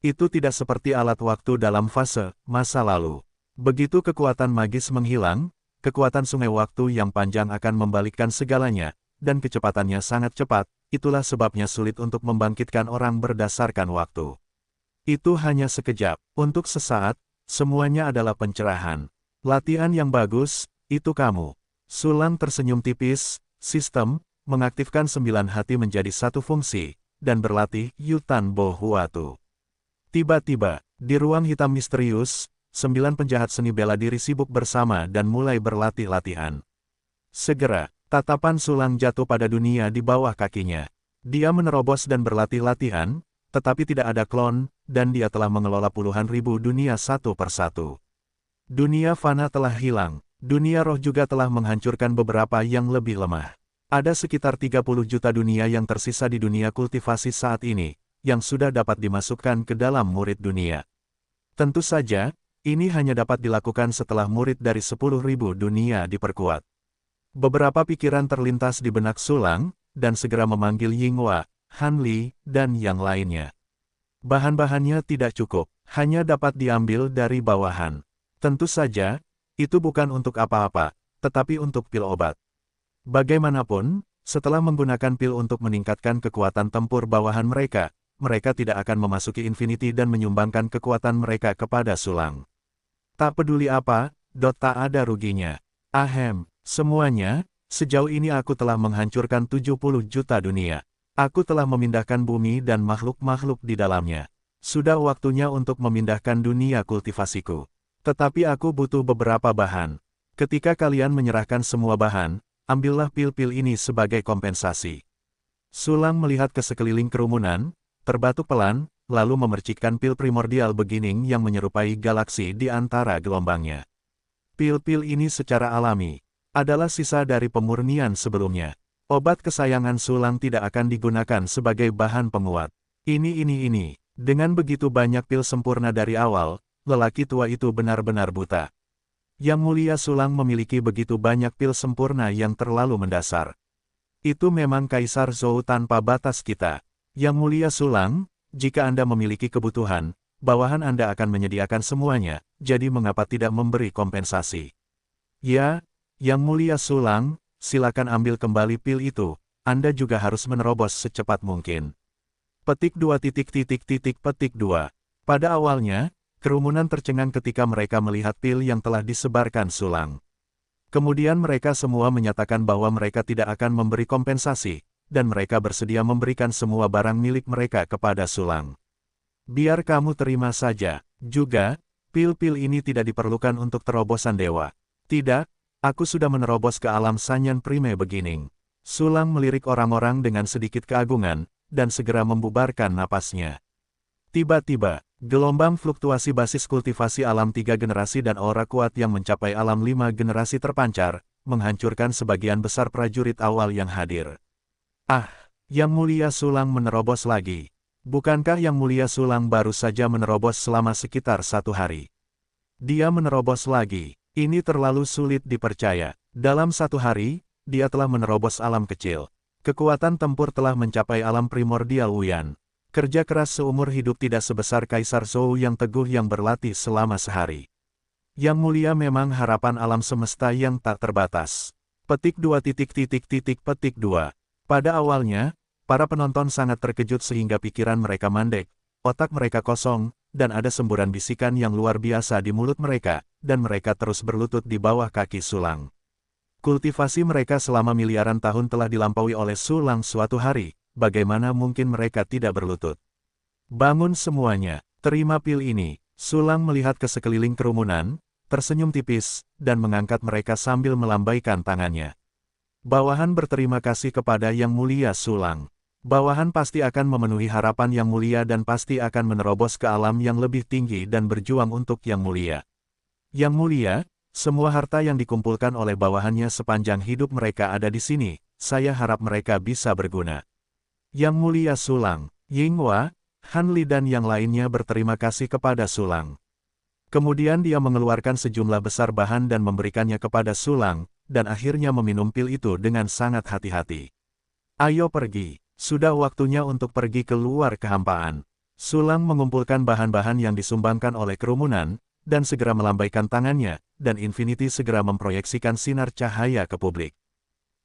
Itu tidak seperti alat waktu dalam fase masa lalu. Begitu kekuatan magis menghilang, kekuatan sungai waktu yang panjang akan membalikkan segalanya, dan kecepatannya sangat cepat. Itulah sebabnya sulit untuk membangkitkan orang berdasarkan waktu. Itu hanya sekejap, untuk sesaat, semuanya adalah pencerahan. Latihan yang bagus, itu kamu. Sulang tersenyum tipis, sistem, mengaktifkan 9 hati menjadi satu fungsi, dan berlatih Yutan Bo Huatu. Tiba-tiba, di ruang hitam misterius, 9 penjahat seni bela diri sibuk bersama dan mulai berlatih latihan. Segera, tatapan Sulang jatuh pada dunia di bawah kakinya. Dia menerobos dan berlatih latihan, tetapi tidak ada klon, dan dia telah mengelola puluhan ribu dunia satu persatu. Dunia fana telah hilang, dunia roh juga telah menghancurkan beberapa yang lebih lemah. Ada sekitar 30 juta dunia yang tersisa di dunia kultivasi saat ini, yang sudah dapat dimasukkan ke dalam murid dunia. Tentu saja, ini hanya dapat dilakukan setelah murid dari 10.000 dunia diperkuat. Beberapa pikiran terlintas di benak Sulang, dan segera memanggil Yinghua, Han Li, dan yang lainnya. Bahan-bahannya tidak cukup, hanya dapat diambil dari bawahan. Tentu saja, itu bukan untuk apa-apa, tetapi untuk pil obat. Bagaimanapun, setelah menggunakan pil untuk meningkatkan kekuatan tempur bawahan mereka, mereka tidak akan memasuki Infinity dan menyumbangkan kekuatan mereka kepada Sulang. Tak peduli apa, tak ada ruginya. Ahem. Semuanya, sejauh ini aku telah menghancurkan 70 juta dunia. Aku telah memindahkan bumi dan makhluk-makhluk di dalamnya. Sudah waktunya untuk memindahkan dunia kultivasiku. Tetapi aku butuh beberapa bahan. Ketika kalian menyerahkan semua bahan, ambillah pil-pil ini sebagai kompensasi. Sulang melihat ke sekeliling kerumunan, terbatuk pelan, lalu memercikkan pil primordial beginning yang menyerupai galaksi di antara gelombangnya. Pil-pil ini secara alami adalah sisa dari pemurnian sebelumnya. Obat kesayangan Sulang tidak akan digunakan sebagai bahan penguat. Ini. Dengan begitu banyak pil sempurna dari awal, lelaki tua itu benar-benar buta. Yang Mulia Sulang memiliki begitu banyak pil sempurna yang terlalu mendasar. Itu memang Kaisar Zhou tanpa batas kita. Yang Mulia Sulang, jika Anda memiliki kebutuhan, bawahan Anda akan menyediakan semuanya, jadi mengapa tidak memberi kompensasi? Ya, Yang Mulia Sulang, silakan ambil kembali pil itu, Anda juga harus menerobos secepat mungkin. Petik 2. Petik 2. Pada awalnya, kerumunan tercengang ketika mereka melihat pil yang telah disebarkan Sulang. Kemudian mereka semua menyatakan bahwa mereka tidak akan memberi kompensasi, dan mereka bersedia memberikan semua barang milik mereka kepada Sulang. Biar kamu terima saja. Juga, pil-pil ini tidak diperlukan untuk terobosan dewa. Tidak, aku sudah menerobos ke alam Sanyan Prime Beginning. Sulang melirik orang-orang dengan sedikit keagungan, dan segera membubarkan napasnya. Tiba-tiba, gelombang fluktuasi basis kultivasi alam 3 generasi dan aura kuat yang mencapai alam 5 generasi terpancar, menghancurkan sebagian besar prajurit awal yang hadir. Ah, Yang Mulia Sulang menerobos lagi. Bukankah Yang Mulia Sulang baru saja menerobos selama sekitar 1 hari? Dia menerobos lagi. Ini terlalu sulit dipercaya. Dalam 1 hari, dia telah menerobos alam kecil. Kekuatan tempur telah mencapai alam primordial Wuyan. Kerja keras seumur hidup tidak sebesar Kaisar Zhou yang teguh yang berlatih selama sehari. Yang Mulia memang harapan alam semesta yang tak terbatas. Petik 2. Petik 2. Pada awalnya, para penonton sangat terkejut sehingga pikiran mereka mandek, otak mereka kosong, dan ada semburan bisikan yang luar biasa di mulut mereka, dan mereka terus berlutut di bawah kaki Sulang. Kultivasi mereka selama miliaran tahun telah dilampaui oleh Sulang suatu hari, bagaimana mungkin mereka tidak berlutut? Bangun semuanya, terima pil ini. Sulang melihat ke sekeliling kerumunan, tersenyum tipis, dan mengangkat mereka sambil melambaikan tangannya. Bawahan berterima kasih kepada Yang Mulia Sulang. Bawahan pasti akan memenuhi harapan Yang Mulia dan pasti akan menerobos ke alam yang lebih tinggi dan berjuang untuk Yang Mulia. Yang Mulia, Semua harta yang dikumpulkan oleh bawahannya sepanjang hidup mereka ada di sini, saya harap mereka bisa berguna. Yang Mulia Sulang, Yinghua, Han Li dan yang lainnya berterima kasih kepada Sulang. Kemudian dia mengeluarkan sejumlah besar bahan dan memberikannya kepada Sulang, dan akhirnya meminum pil itu dengan sangat hati-hati. Ayo pergi, sudah waktunya untuk pergi keluar kehampaan. Sulang mengumpulkan bahan-bahan yang disumbangkan oleh kerumunan, dan segera melambaikan tangannya, dan Infinity segera memproyeksikan sinar cahaya ke publik.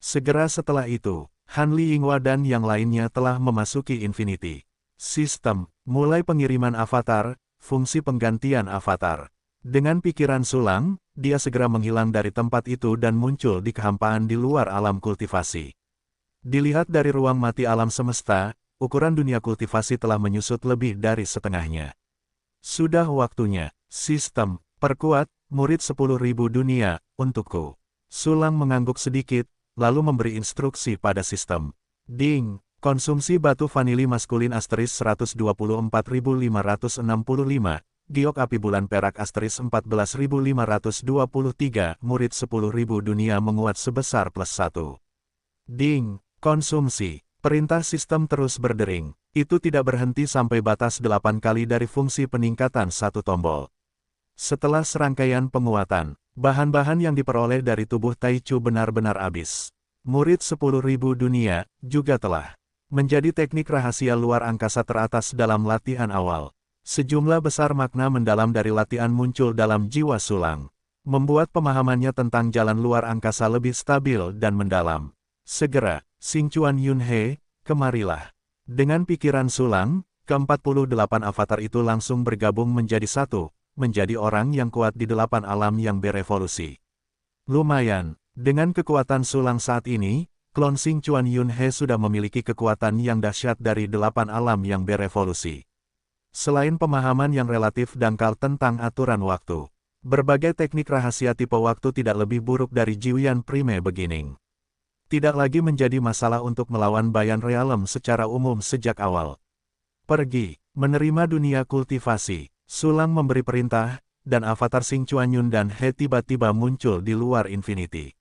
Segera setelah itu, Han Li Yinghua dan yang lainnya telah memasuki Infinity. Sistem, mulai pengiriman avatar, fungsi penggantian avatar. Dengan pikiran Sulang, dia segera menghilang dari tempat itu dan muncul di kehampaan di luar alam kultivasi. Dilihat dari ruang mati alam semesta, ukuran dunia kultivasi telah menyusut lebih dari setengahnya. Sudah waktunya, sistem, perkuat, murid 10.000 dunia, untukku. Sulang mengangguk sedikit, lalu memberi instruksi pada sistem. Ding, konsumsi batu vanili maskulin asterisk 124.565, giok api bulan perak asterisk 14.523, murid 10.000 dunia menguat sebesar +1. Ding, konsumsi, perintah sistem terus berdering. Itu tidak berhenti sampai batas 8 kali dari fungsi peningkatan satu tombol. Setelah serangkaian penguatan, bahan-bahan yang diperoleh dari tubuh Taichu benar-benar habis. Murid 10.000 dunia, juga telah menjadi teknik rahasia luar angkasa teratas dalam latihan awal. Sejumlah besar makna mendalam dari latihan muncul dalam jiwa Sulang, membuat pemahamannya tentang jalan luar angkasa lebih stabil dan mendalam. Segera, Xingchuan Yunhe, kemarilah. Dengan pikiran Sulang, ke-48 avatar itu langsung bergabung menjadi satu, menjadi orang yang kuat di 8 alam yang berevolusi. Lumayan, dengan kekuatan Sulang saat ini, klon Xingchuan Yunhe sudah memiliki kekuatan yang dahsyat dari 8 alam yang berevolusi. Selain pemahaman yang relatif dangkal tentang aturan waktu, berbagai teknik rahasia tipe waktu tidak lebih buruk dari Jiuyan Prime Beginning. Tidak lagi menjadi masalah untuk melawan Bayan Realm secara umum sejak awal. Pergi, menerima dunia kultivasi. Sulang memberi perintah, dan avatar Xingchuan Yun dan He tiba-tiba muncul di luar Infinity.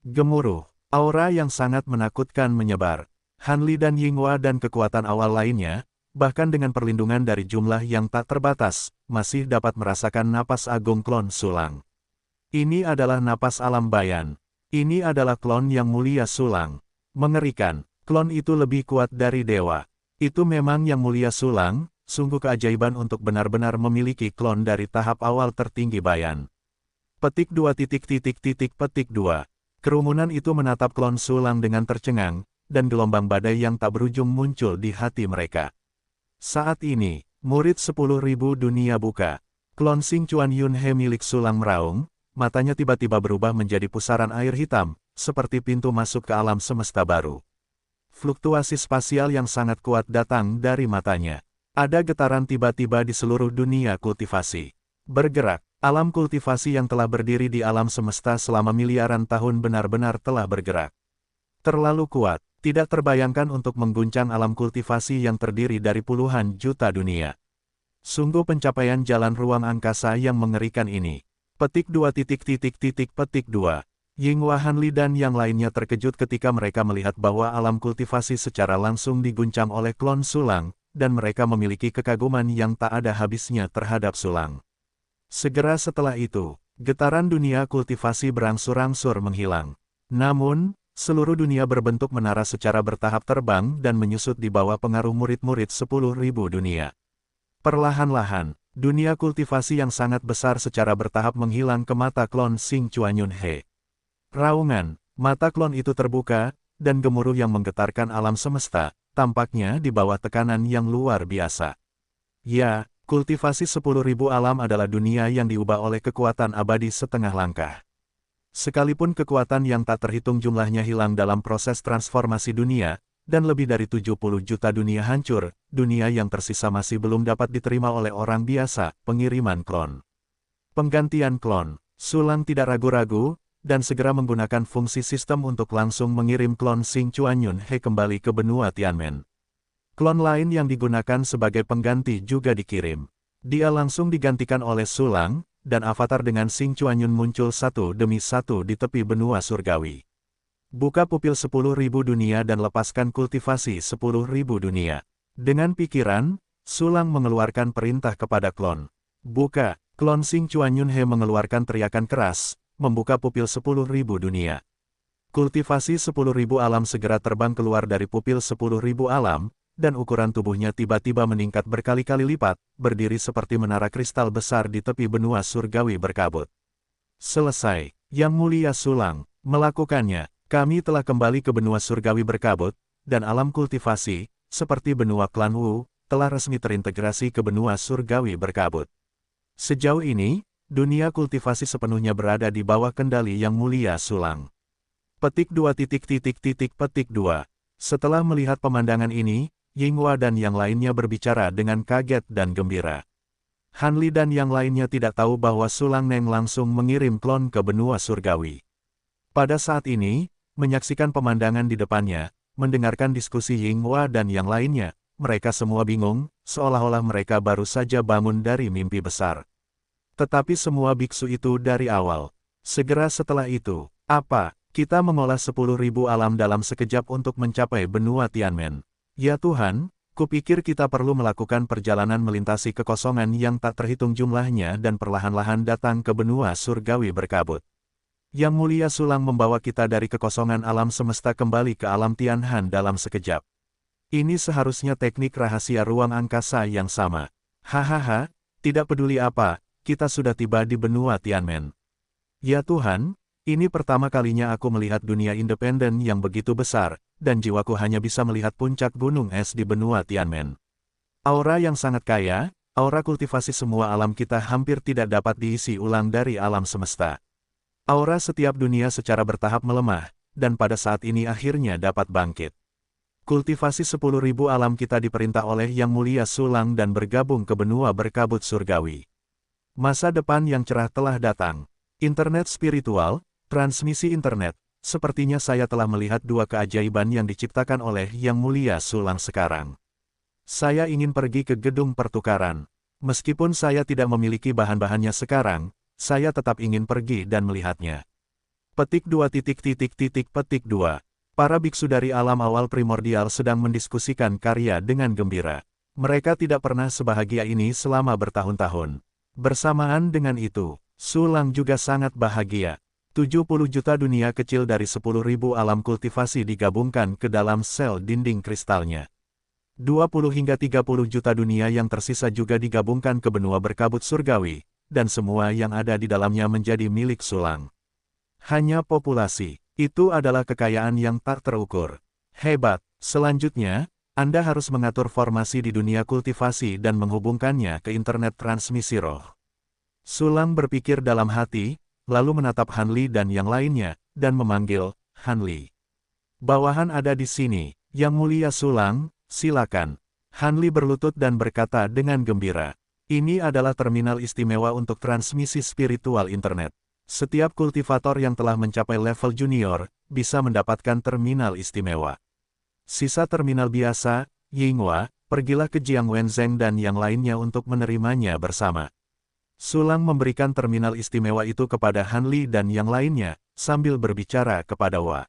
Gemuruh, aura yang sangat menakutkan menyebar. Han Li dan Yinghua dan kekuatan awal lainnya, bahkan dengan perlindungan dari jumlah yang tak terbatas, masih dapat merasakan napas agung klon Sulang. Ini adalah napas alam Bayan. Ini adalah klon yang mulia Sulang. Mengerikan, klon itu lebih kuat dari dewa. Itu memang yang mulia Sulang, sungguh keajaiban untuk benar-benar memiliki klon dari tahap awal tertinggi Bayan. Petik 2. Kerumunan itu menatap klon Sulang dengan tercengang, dan gelombang badai yang tak berujung muncul di hati mereka. Saat ini, murid 10.000 dunia buka. Klon Xingchuan Yunhe milik Sulang meraung, matanya tiba-tiba berubah menjadi pusaran air hitam, seperti pintu masuk ke alam semesta baru. Fluktuasi spasial yang sangat kuat datang dari matanya. Ada getaran tiba-tiba di seluruh dunia kultivasi. Bergerak, alam kultivasi yang telah berdiri di alam semesta selama miliaran tahun benar-benar telah bergerak. Terlalu kuat, tidak terbayangkan untuk mengguncang alam kultivasi yang terdiri dari puluhan juta dunia. Sungguh pencapaian jalan ruang angkasa yang mengerikan ini. Petik 2. Yinghua, Han Li dan yang lainnya terkejut ketika mereka melihat bahwa alam kultivasi secara langsung diguncang oleh klon Sulang, dan mereka memiliki kekaguman yang tak ada habisnya terhadap Sulang. Segera setelah itu, getaran dunia kultivasi berangsur-angsur menghilang. Namun, seluruh dunia berbentuk menara secara bertahap terbang dan menyusut di bawah pengaruh murid-murid 10.000 dunia. Perlahan-lahan, dunia kultivasi yang sangat besar secara bertahap menghilang ke mata klon Xingchuan Yunhe. Raungan, mata klon itu terbuka, dan gemuruh yang menggetarkan alam semesta, tampaknya di bawah tekanan yang luar biasa. Ya, kultivasi 10.000 alam adalah dunia yang diubah oleh kekuatan abadi setengah langkah. Sekalipun kekuatan yang tak terhitung jumlahnya hilang dalam proses transformasi dunia, dan lebih dari 70 juta dunia hancur, dunia yang tersisa masih belum dapat diterima oleh orang biasa, pengiriman klon. Penggantian klon, Sulang tidak ragu-ragu, dan segera menggunakan fungsi sistem untuk langsung mengirim klon Xingchuan Yunhe kembali ke benua Tianmen. Klon lain yang digunakan sebagai pengganti juga dikirim. Dia langsung digantikan oleh Sulang, dan avatar dengan Xing Chuanyun muncul satu demi satu di tepi benua surgawi. Buka pupil 10.000 dunia dan lepaskan kultivasi 10.000 dunia. Dengan pikiran, Sulang mengeluarkan perintah kepada klon. Buka, klon Xing Chuanyun He mengeluarkan teriakan keras, membuka pupil 10.000 dunia. Kultivasi 10.000 alam segera terbang keluar dari pupil 10.000 alam, dan ukuran tubuhnya tiba-tiba meningkat berkali-kali lipat, berdiri seperti menara kristal besar di tepi benua surgawi berkabut. Selesai, Yang Mulia Sulang, melakukannya, kami telah kembali ke benua surgawi berkabut, dan alam kultivasi, seperti benua klan Wu, telah resmi terintegrasi ke benua surgawi berkabut. Sejauh ini, dunia kultivasi sepenuhnya berada di bawah kendali Yang Mulia Sulang. Petik 2. Petik 2. Setelah melihat pemandangan ini, Yinghua dan yang lainnya berbicara dengan kaget dan gembira. Han Li dan yang lainnya tidak tahu bahwa Sulang Neng langsung mengirim klon ke benua surgawi. Pada saat ini, menyaksikan pemandangan di depannya, mendengarkan diskusi Yinghua dan yang lainnya, mereka semua bingung, seolah-olah mereka baru saja bangun dari mimpi besar. Tetapi semua biksu itu dari awal. Segera setelah itu, apa? Kita mengolah 10.000 alam dalam sekejap untuk mencapai benua Tianmen. Ya Tuhan, kupikir kita perlu melakukan perjalanan melintasi kekosongan yang tak terhitung jumlahnya dan perlahan-lahan datang ke benua surgawi berkabut. Yang Mulia Sulang membawa kita dari kekosongan alam semesta kembali ke alam Tianhan dalam sekejap. Ini seharusnya teknik rahasia ruang angkasa yang sama. Hahaha, tidak peduli apa, kita sudah tiba di benua Tianmen. Ya Tuhan, ini pertama kalinya aku melihat dunia independen yang begitu besar, dan jiwaku hanya bisa melihat puncak gunung es di benua Tianmen. Aura yang sangat kaya, aura kultivasi semua alam kita hampir tidak dapat diisi ulang dari alam semesta. Aura setiap dunia secara bertahap melemah, dan pada saat ini akhirnya dapat bangkit. Kultivasi 10.000 alam kita diperintah oleh Yang Mulia Sulang dan bergabung ke benua berkabut surgawi. Masa depan yang cerah telah datang. Internet spiritual, transmisi internet, sepertinya saya telah melihat dua keajaiban yang diciptakan oleh Yang Mulia Sulang sekarang. Saya ingin pergi ke gedung pertukaran. Meskipun saya tidak memiliki bahan-bahannya sekarang, saya tetap ingin pergi dan melihatnya. Petik 2. Petik 2. Para biksu dari alam awal primordial sedang mendiskusikan karya dengan gembira. Mereka tidak pernah sebahagia ini selama bertahun-tahun. Bersamaan dengan itu, Sulang juga sangat bahagia. 70 juta dunia kecil dari 10.000 alam kultivasi digabungkan ke dalam sel dinding kristalnya. 20 hingga 30 juta dunia yang tersisa juga digabungkan ke benua berkabut surgawi, dan semua yang ada di dalamnya menjadi milik Sulang. Hanya populasi, itu adalah kekayaan yang tak terukur. Hebat. Selanjutnya, Anda harus mengatur formasi di dunia kultivasi dan menghubungkannya ke internet transmisi roh. Sulang berpikir dalam hati, lalu menatap Han Li dan yang lainnya, dan memanggil, Han Li. Bawahan ada di sini, Yang Mulia Sulang, silakan. Han Li berlutut dan berkata dengan gembira. Ini adalah terminal istimewa untuk transmisi spiritual internet. Setiap kultivator yang telah mencapai level junior, bisa mendapatkan terminal istimewa. Sisa terminal biasa, Yinghua, pergilah ke Jiang Wenzheng dan yang lainnya untuk menerimanya bersama. Sulang memberikan terminal istimewa itu kepada Han Li dan yang lainnya, sambil berbicara kepada Wa.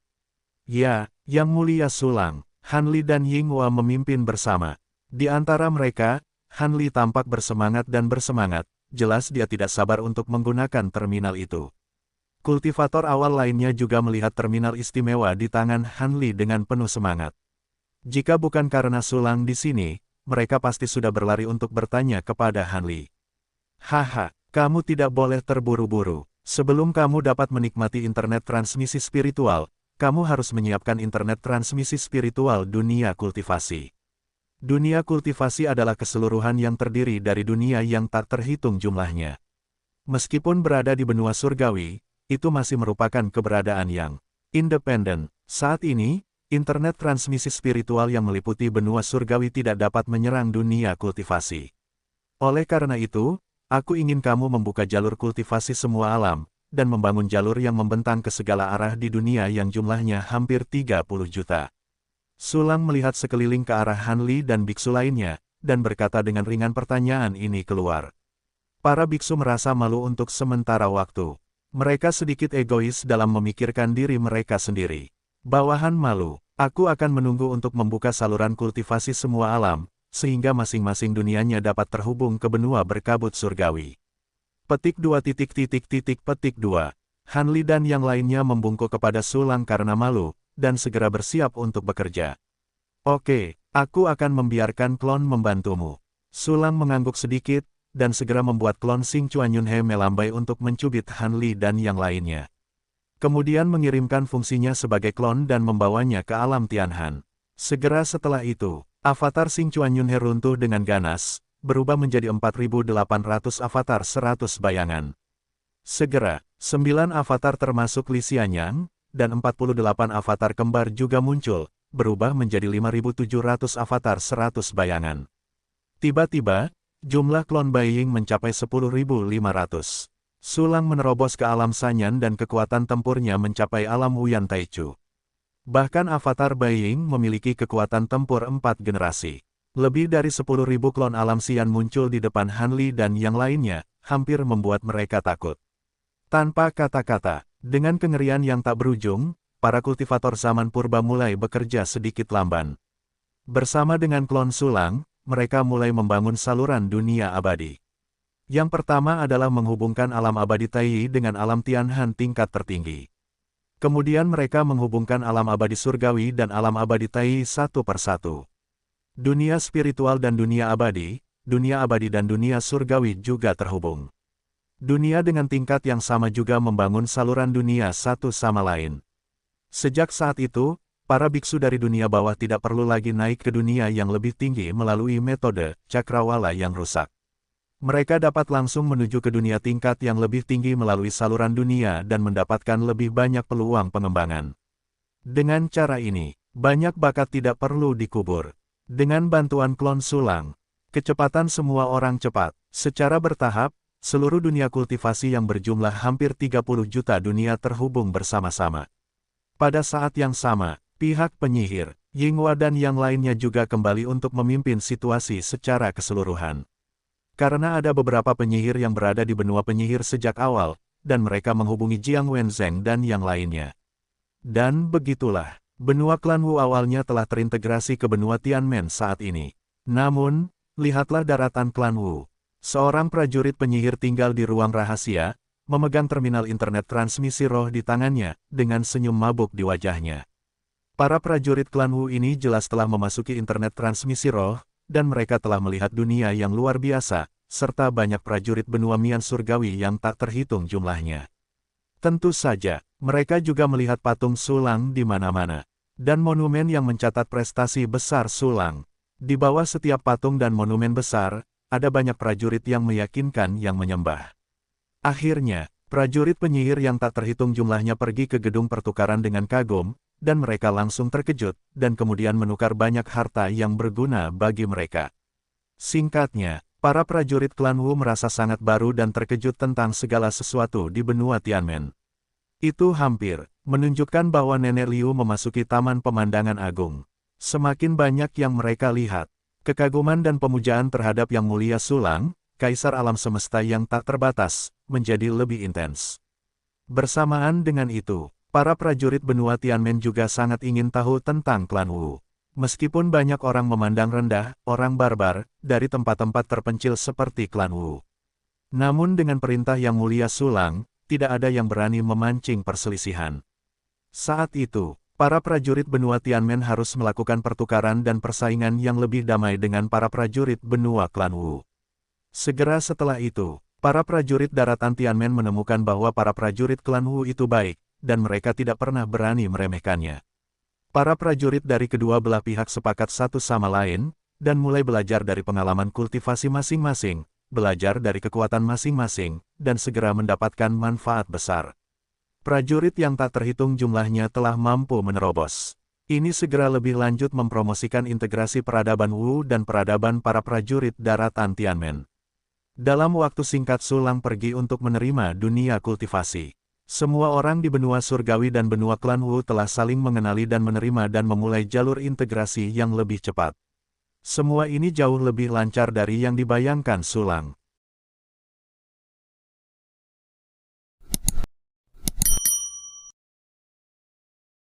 Ya, Yang Mulia Sulang, Han Li dan Yinghua memimpin bersama. Di antara mereka, Han Li tampak bersemangat dan bersemangat, jelas dia tidak sabar untuk menggunakan terminal itu. Kultivator awal lainnya juga melihat terminal istimewa di tangan Han Li dengan penuh semangat. Jika bukan karena Sulang di sini, mereka pasti sudah berlari untuk bertanya kepada Han Li. Haha, kamu tidak boleh terburu-buru. Sebelum kamu dapat menikmati internet transmisi spiritual, kamu harus menyiapkan internet transmisi spiritual dunia kultivasi. Dunia kultivasi adalah keseluruhan yang terdiri dari dunia yang tak terhitung jumlahnya. Meskipun berada di benua surgawi, itu masih merupakan keberadaan yang independen. Saat ini, internet transmisi spiritual yang meliputi benua surgawi tidak dapat menyerang dunia kultivasi. Oleh karena itu, aku ingin kamu membuka jalur kultivasi semua alam, dan membangun jalur yang membentang ke segala arah di dunia yang jumlahnya hampir 30 juta. Sulang melihat sekeliling ke arah Han Li dan biksu lainnya, dan berkata dengan ringan pertanyaan ini keluar. Para biksu merasa malu untuk sementara waktu. Mereka sedikit egois dalam memikirkan diri mereka sendiri. Bawahan malu, aku akan menunggu untuk membuka saluran kultivasi semua alam, sehingga masing-masing dunianya dapat terhubung ke benua berkabut surgawi. Petik 2. Hanli dan yang lainnya membungkuk kepada Sulang karena malu, dan segera bersiap untuk bekerja. Oke, aku akan membiarkan klon membantumu. Sulang mengangguk sedikit, dan segera membuat klon Xing Chuanyunhe melambai untuk mencubit Hanli dan yang lainnya. Kemudian mengirimkan fungsinya sebagai klon dan membawanya ke alam Tianhan. Segera setelah itu, avatar Xing Chuanyunhe runtuh dengan ganas, berubah menjadi 4.800 avatar 100 bayangan. Segera, 9 avatar termasuk Li Xianyang, dan 48 avatar kembar juga muncul, berubah menjadi 5.700 avatar 100 bayangan. Tiba-tiba, jumlah klon Beiying mencapai 10.500. Sulang menerobos ke alam Sanyan dan kekuatan tempurnya mencapai alam Wuyan Taichu. Bahkan avatar Beiying memiliki kekuatan tempur 4 generasi. Lebih dari 10.000 klon alam Xian muncul di depan Hanli dan yang lainnya, hampir membuat mereka takut. Tanpa kata-kata, dengan kengerian yang tak berujung, para kultivator zaman purba mulai bekerja sedikit lamban. Bersama dengan klon Sulang, mereka mulai membangun saluran dunia abadi. Yang pertama adalah menghubungkan alam abadi Tai dengan alam Tianhan tingkat tertinggi. Kemudian mereka menghubungkan alam abadi surgawi dan alam abadi Tai satu persatu. Dunia spiritual dan dunia abadi dan dunia surgawi juga terhubung. Dunia dengan tingkat yang sama juga membangun saluran dunia satu sama lain. Sejak saat itu, para biksu dari dunia bawah tidak perlu lagi naik ke dunia yang lebih tinggi melalui metode cakrawala yang rusak. Mereka dapat langsung menuju ke dunia tingkat yang lebih tinggi melalui saluran dunia dan mendapatkan lebih banyak peluang pengembangan. Dengan cara ini, banyak bakat tidak perlu dikubur. Dengan bantuan klon Sulang, kecepatan semua orang cepat. Secara bertahap, seluruh dunia kultivasi yang berjumlah hampir 30 juta dunia terhubung bersama-sama. Pada saat yang sama, pihak penyihir, Yinghua dan yang lainnya juga kembali untuk memimpin situasi secara keseluruhan. Karena ada beberapa penyihir yang berada di benua penyihir sejak awal, dan mereka menghubungi Jiang Wenzheng dan yang lainnya. Dan begitulah, benua klan Wu awalnya telah terintegrasi ke benua Tianmen saat ini. Namun, lihatlah daratan klan Wu. Seorang prajurit penyihir tinggal di ruang rahasia, memegang terminal internet transmisi roh di tangannya, dengan senyum mabuk di wajahnya. Para prajurit klan Wu ini jelas telah memasuki internet transmisi roh, dan mereka telah melihat dunia yang luar biasa, serta banyak prajurit benua Mian surgawi yang tak terhitung jumlahnya. Tentu saja, mereka juga melihat patung Sulang di mana-mana, dan monumen yang mencatat prestasi besar Sulang. Di bawah setiap patung dan monumen besar, ada banyak prajurit yang meyakinkan yang menyembah. Akhirnya, prajurit penyihir yang tak terhitung jumlahnya pergi ke gedung pertukaran dengan kagum, dan mereka langsung terkejut, dan kemudian menukar banyak harta yang berguna bagi mereka. Singkatnya, para prajurit klan Wu merasa sangat baru dan terkejut tentang segala sesuatu di benua Tianmen. Itu hampir menunjukkan bahwa Nenek Liu memasuki taman pemandangan agung. Semakin banyak yang mereka lihat, kekaguman dan pemujaan terhadap Yang Mulia Sulang, Kaisar Alam Semesta yang tak terbatas, menjadi lebih intens. Bersamaan dengan itu, para prajurit benua Tianmen juga sangat ingin tahu tentang klan Wu. Meskipun banyak orang memandang rendah orang barbar dari tempat-tempat terpencil seperti klan Wu. Namun dengan perintah Yang Mulia Sulang, tidak ada yang berani memancing perselisihan. Saat itu, para prajurit benua Tianmen harus melakukan pertukaran dan persaingan yang lebih damai dengan para prajurit benua klan Wu. Segera setelah itu, para prajurit daratan Tianmen menemukan bahwa para prajurit klan Wu itu baik, dan mereka tidak pernah berani meremehkannya. Para prajurit dari kedua belah pihak sepakat satu sama lain, dan mulai belajar dari pengalaman kultivasi masing-masing, belajar dari kekuatan masing-masing, dan segera mendapatkan manfaat besar. Prajurit yang tak terhitung jumlahnya telah mampu menerobos. Ini segera lebih lanjut mempromosikan integrasi peradaban Wu dan peradaban para prajurit daratan Tianmen. Dalam waktu singkat Sulang pergi untuk menerima dunia kultivasi. Semua orang di benua surgawi dan benua klan Wu telah saling mengenali dan menerima dan memulai jalur integrasi yang lebih cepat. Semua ini jauh lebih lancar dari yang dibayangkan Sulang.